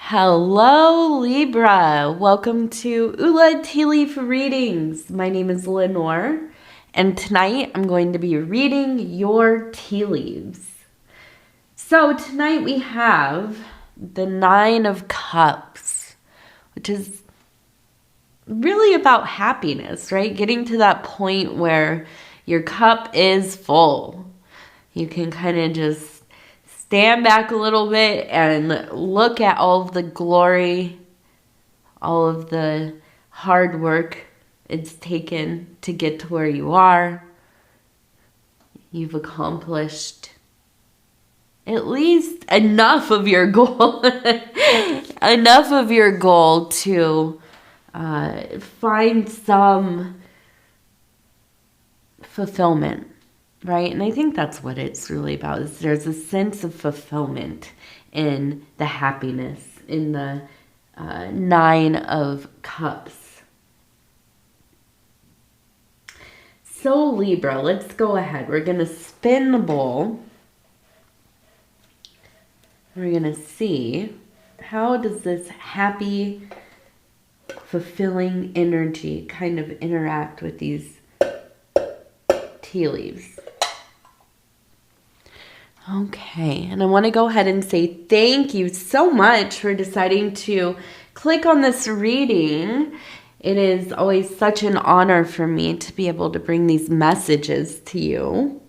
Hello, Libra. Welcome to Ula Tea Leaf Readings. My name is Lenor, and tonight I'm going to be reading your tea leaves. So tonight we have the Nine of Cups, which is really about happiness, right? Getting to that point where your cup is full. You can kind of just stand back a little bit and look at all of the glory, all of the hard work it's taken to get to where you are. You've accomplished at least enough of your goal, enough of your goal to find some fulfillment. Right? And I think that's what it's really about. Is there's a sense of fulfillment in the happiness, in the Nine of Cups. So Libra, let's go ahead. We're going to spin the bowl. We're going to see how does this happy, fulfilling energy kind of interact with these tea leaves. Okay, and I want to go ahead and say thank you so much for deciding to click on this reading. It is always such an honor for me to be able to bring these messages to you.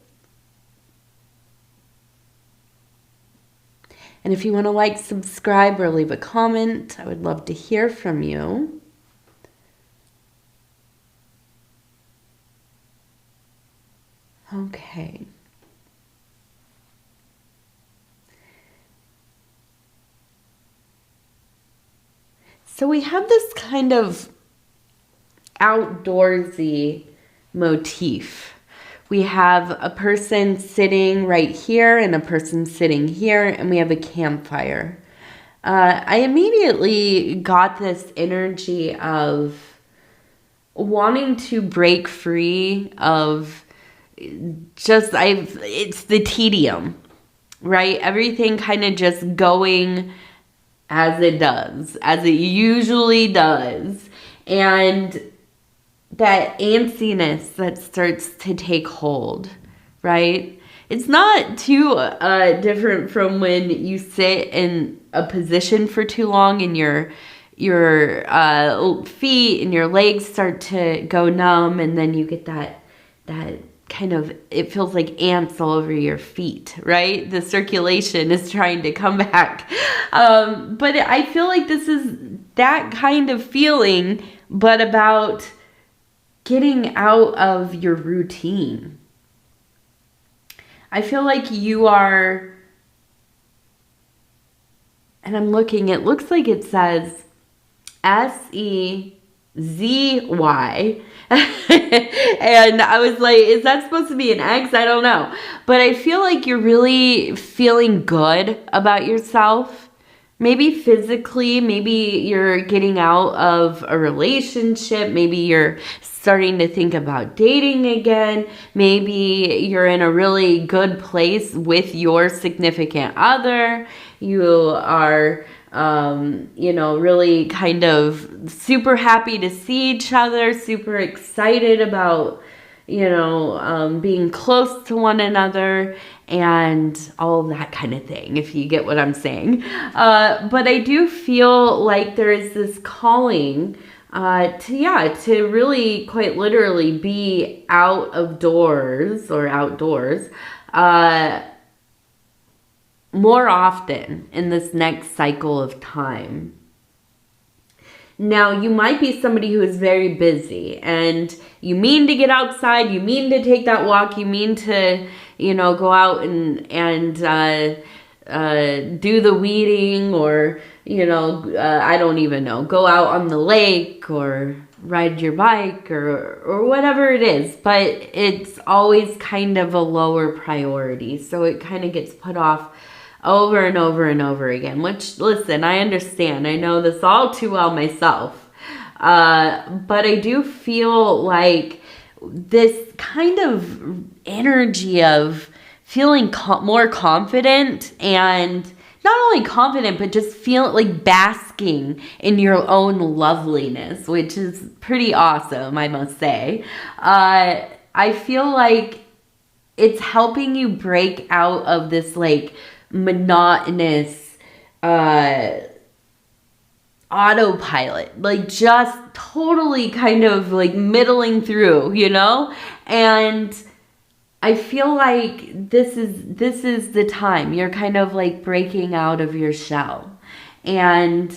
And if you want to like, subscribe, or leave a comment, I would love to hear from you. Okay. So we have this kind of outdoorsy motif. We have a person sitting right here and a person sitting here, and we have a campfire. I immediately got this energy of wanting to break free of it's the tedium, right? Everything kind of just going as it does, as it usually does. And that antsiness that starts to take hold, right? It's not too different from when you sit in a position for too long and your feet and your legs start to go numb, and then you get that kind of, it feels like ants all over your feet, right? The circulation is trying to come back. But I feel like this is that kind of feeling, but about getting out of your routine. I feel like you are, and I'm looking, it looks like it says SEZY. And I was like, is that supposed to be an X? I don't know. But I feel like you're really feeling good about yourself. Maybe physically, maybe you're getting out of a relationship. Maybe you're starting to think about dating again. Maybe you're in a really good place with your significant other. You are really kind of super happy to see each other, super excited about, being close to one another and all that kind of thing, if you get what I'm saying. But I do feel like there is this calling to really quite literally be out of doors or outdoors, more often in this next cycle of time. Now, you might be somebody who is very busy and you mean to get outside, you mean to take that walk, you mean to, go out and do the weeding, or, I don't even know, go out on the lake or ride your bike or whatever it is, but it's always kind of a lower priority. So it kind of gets put off over and over and over again, which, listen, I understand. I know this all too well myself. But I do feel like this kind of energy of feeling more confident and not only confident, but just feel like basking in your own loveliness, which is pretty awesome, I must say. I feel like it's helping you break out of this like monotonous autopilot, like just totally kind of like middling through, you know? And I feel like this is the time you're kind of like breaking out of your shell. And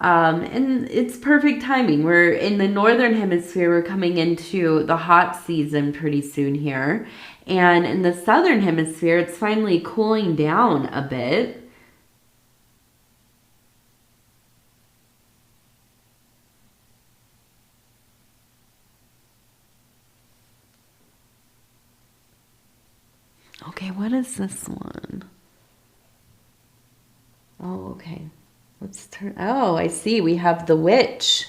it's perfect timing. We're in the northern hemisphere, we're coming into the hot season pretty soon here. And in the southern hemisphere, it's finally cooling down a bit. Okay, what is this one? Oh, okay. Let's turn. Oh, I see. We have the witch.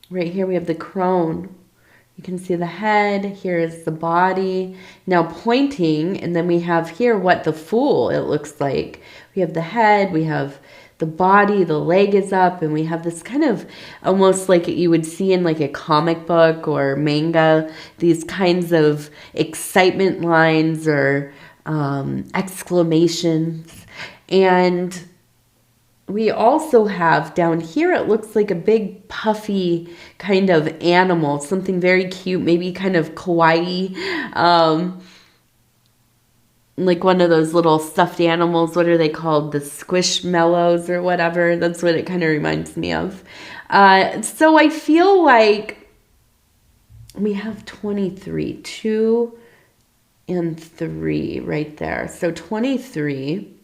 Right here we have the crone. You can see the head. Here is the body. Now pointing, and then we have here what the fool it looks like. We have the head, we have the body, the leg is up, and we have this kind of almost like you would see in like a comic book or manga, these kinds of excitement lines or exclamations. And we also have down here, it looks like a big puffy kind of animal, something very cute, maybe kind of kawaii, like one of those little stuffed animals. What are they called? The squishmallows or whatever. That's what it kind of reminds me of. So I feel like we have 23, 2 and 3 right there. So 23.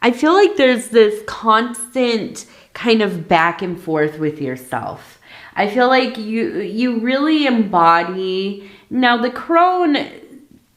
I feel like there's this constant kind of back and forth with yourself. I feel like you really embody. Now the crone,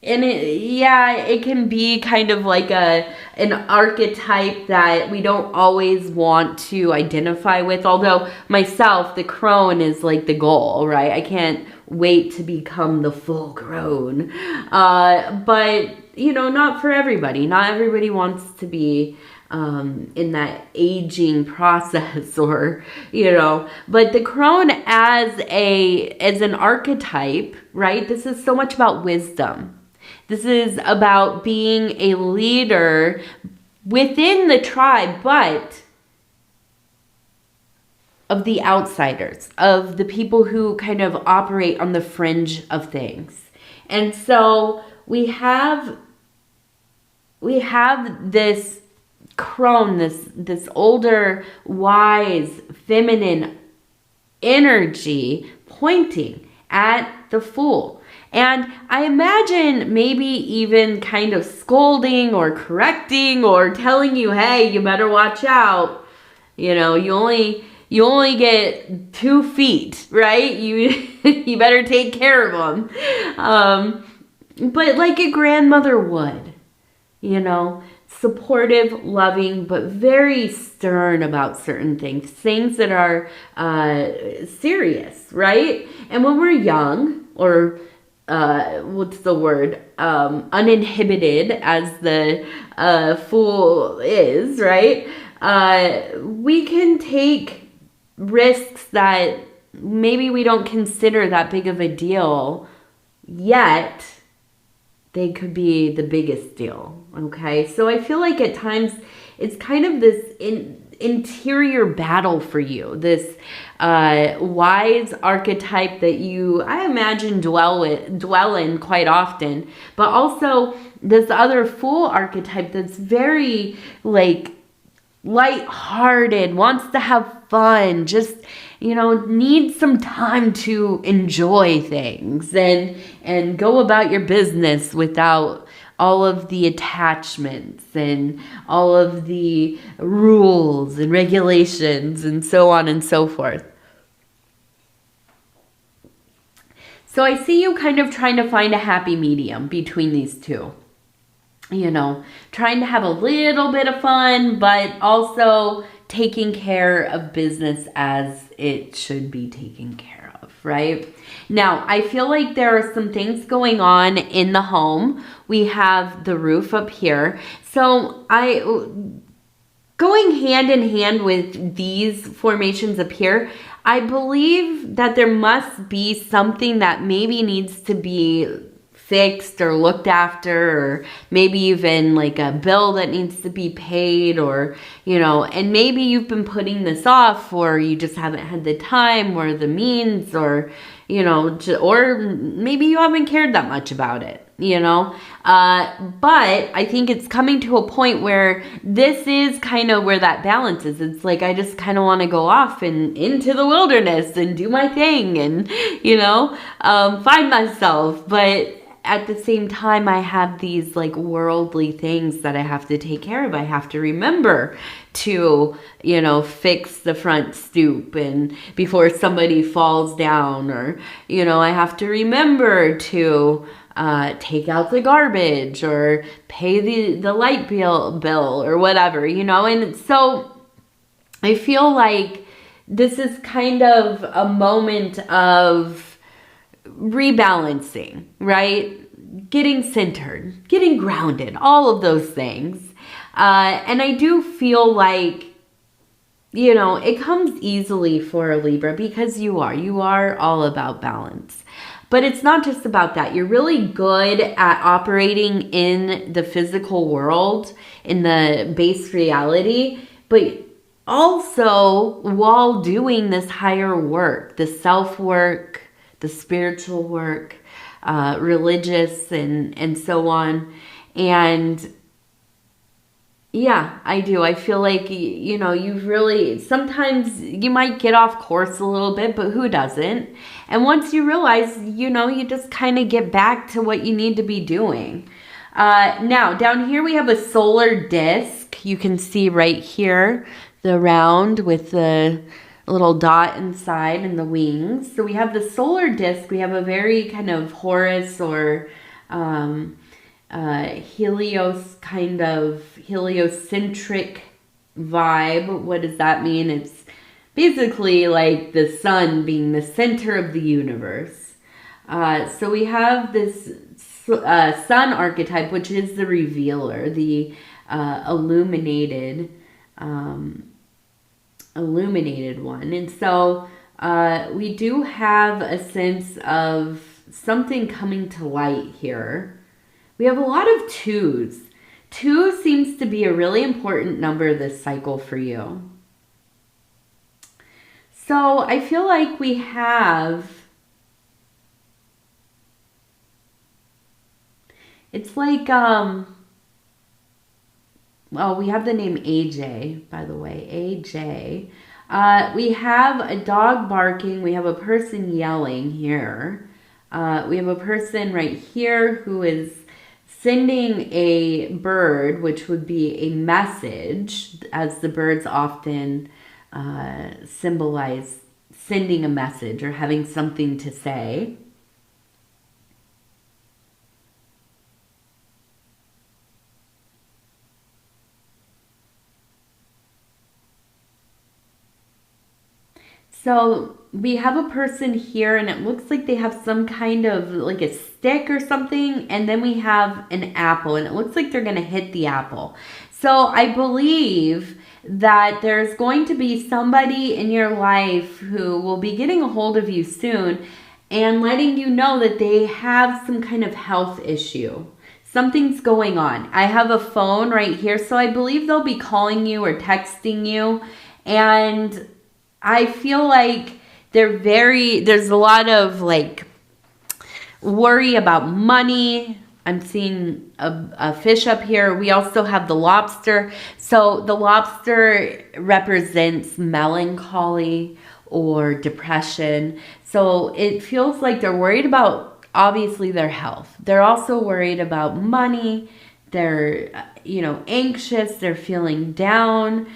and it can be kind of like an archetype that we don't always want to identify with. Although myself, the crone is like the goal, right? I can't wait to become the full crone. But you know, not for everybody. Not everybody wants to be in that aging process, or you know. But the crone as an archetype, right? This is so much about wisdom. This is about being a leader within the tribe, but of the outsiders, of the people who kind of operate on the fringe of things. And so we have this crone, this older, wise, feminine energy pointing at the fool. And I imagine maybe even kind of scolding or correcting or telling you, hey, you better watch out. You know, you only get 2 feet, right? You better take care of them. But like a grandmother would, you know, supportive, loving, but very stern about certain things that are serious, right? And when we're young, or what's the word? Uninhibited, as the fool is, right? We can take risks that maybe we don't consider that big of a deal, yet they could be the biggest deal, okay? So I feel like at times it's kind of this interior battle for you, this wise archetype that you, I imagine, dwell in quite often, but also this other fool archetype that's very like lighthearted, wants to have fun, just, you know, needs some time to enjoy things and go about your business without all of the attachments and all of the rules and regulations and so on and so forth. So I see you kind of trying to find a happy medium between these two. You know, trying to have a little bit of fun, but also taking care of business as it should be taken care of. of, right? Now, I feel like there are some things going on in the home. We have the roof up here. So going hand in hand with these formations up here, I believe that there must be something that maybe needs to be fixed or looked after, or maybe even like a bill that needs to be paid, or, and maybe you've been putting this off, or you just haven't had the time or the means, or, or maybe you haven't cared that much about it, but I think it's coming to a point where this is kind of where that balance is. It's like, I just kind of want to go off and into the wilderness and do my thing and, find myself. But at the same time, I have these like worldly things that I have to take care of. I have to remember to, fix the front stoop and before somebody falls down, or, I have to remember to take out the garbage or pay the light bill or whatever, and so I feel like this is kind of a moment of rebalancing, right? Getting centered, getting grounded, all of those things. And I do feel like, it comes easily for a Libra because you are all about balance. But it's not just about that. You're really good at operating in the physical world, in the base reality, but also while doing this higher work, the self-work, the spiritual work, religious and so on. And yeah, I do. I feel like, you've really, sometimes you might get off course a little bit, but who doesn't? And once you realize, you just kind of get back to what you need to be doing. Now, down here we have a solar disc. You can see right here, the round with the little dot inside and the wings. So we have the solar disc. We have a very kind of Horus or heliocentric vibe. What does that mean? It's basically like the sun being the center of the universe. So we have this sun archetype, which is the revealer, the illuminated one. And so we do have a sense of something coming to light here. We have a lot of twos. Two seems to be a really important number this cycle for you. So I feel like we have, it's like, well, we have the name AJ, by the way, AJ. We have a dog barking. We have a person yelling here. We have a person right here who is sending a bird, which would be a message, as the birds often symbolize sending a message or having something to say. So we have a person here, and it looks like they have some kind of like a stick or something. And then we have an apple, and it looks like they're going to hit the apple. So I believe that there's going to be somebody in your life who will be getting a hold of you soon and letting you know that they have some kind of health issue. Something's going on. I have a phone right here, so I believe they'll be calling you or texting you. And I feel like there's a lot of like worry about money. I'm seeing a fish up here. We also have the lobster. So the lobster represents melancholy or depression. So it feels like they're worried about, obviously, their health. They're also worried about money. They're, anxious. They're feeling down.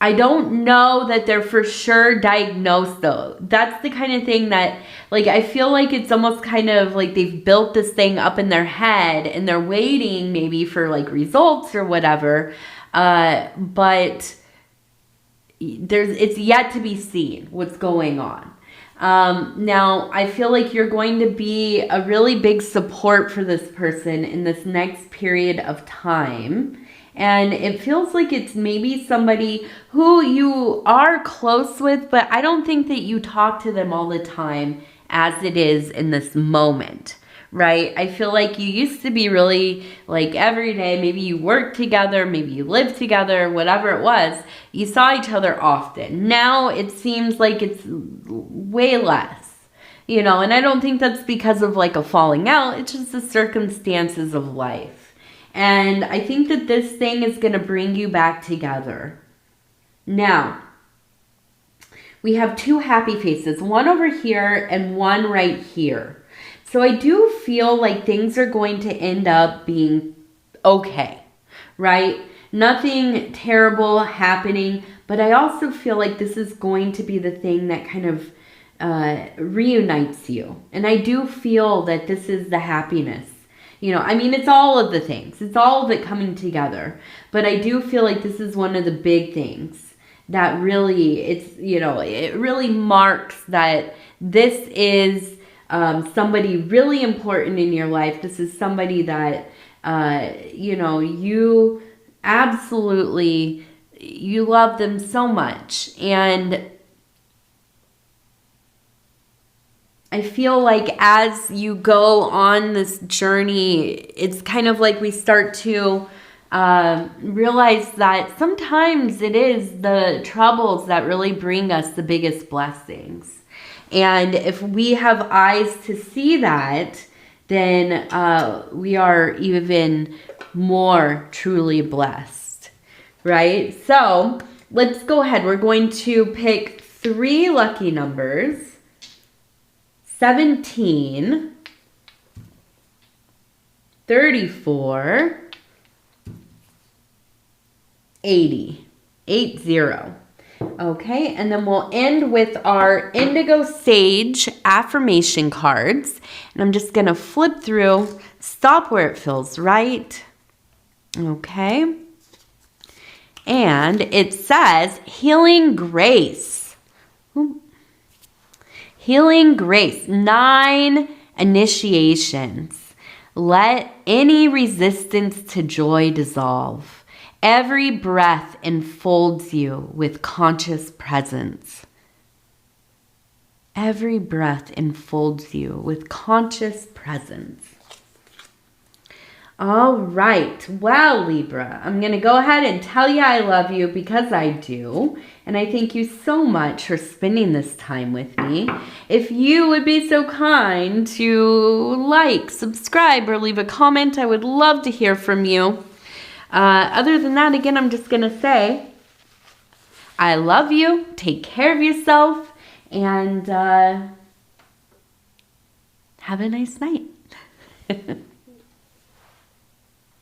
I don't know that they're for sure diagnosed though. That's the kind of thing that, like, I feel like it's almost kind of like they've built this thing up in their head and they're waiting maybe for like results or whatever. But it's yet to be seen what's going on. Now, I feel like you're going to be a really big support for this person in this next period of time. And it feels like it's maybe somebody who you are close with, but I don't think that you talk to them all the time as it is in this moment, right? I feel like you used to be really like every day, maybe you worked together, maybe you lived together, whatever it was, you saw each other often. Now it seems like it's way less, and I don't think that's because of like a falling out. It's just the circumstances of life. And I think that this thing is going to bring you back together. Now, we have two happy faces, one over here and one right here. So I do feel like things are going to end up being okay, right? Nothing terrible happening, but I also feel like this is going to be the thing that kind of reunites you. And I do feel that this is the happiness. It's all of the things. It's all of it coming together. But I do feel like this is one of the big things that really, it really marks that this is somebody really important in your life. This is somebody that, you absolutely, you love them so much. And I feel like as you go on this journey, it's kind of like we start to realize that sometimes it is the troubles that really bring us the biggest blessings. And if we have eyes to see that, then we are even more truly blessed, right? So let's go ahead. We're going to pick 3 lucky numbers. 17, 34, 80, 80. Okay, and then we'll end with our Indigo Sage affirmation cards. And I'm just going to flip through, stop where it feels right. Okay. And it says, Healing Grace. Healing Grace, 9 initiations. Let any resistance to joy dissolve. Every breath enfolds you with conscious presence. Every breath enfolds you with conscious presence. All right. Well, Libra, I'm going to go ahead and tell you I love you because I do. And I thank you so much for spending this time with me. If you would be so kind to like, subscribe, or leave a comment, I would love to hear from you. Other than that, again, I'm just going to say, I love you. Take care of yourself. And have a nice night.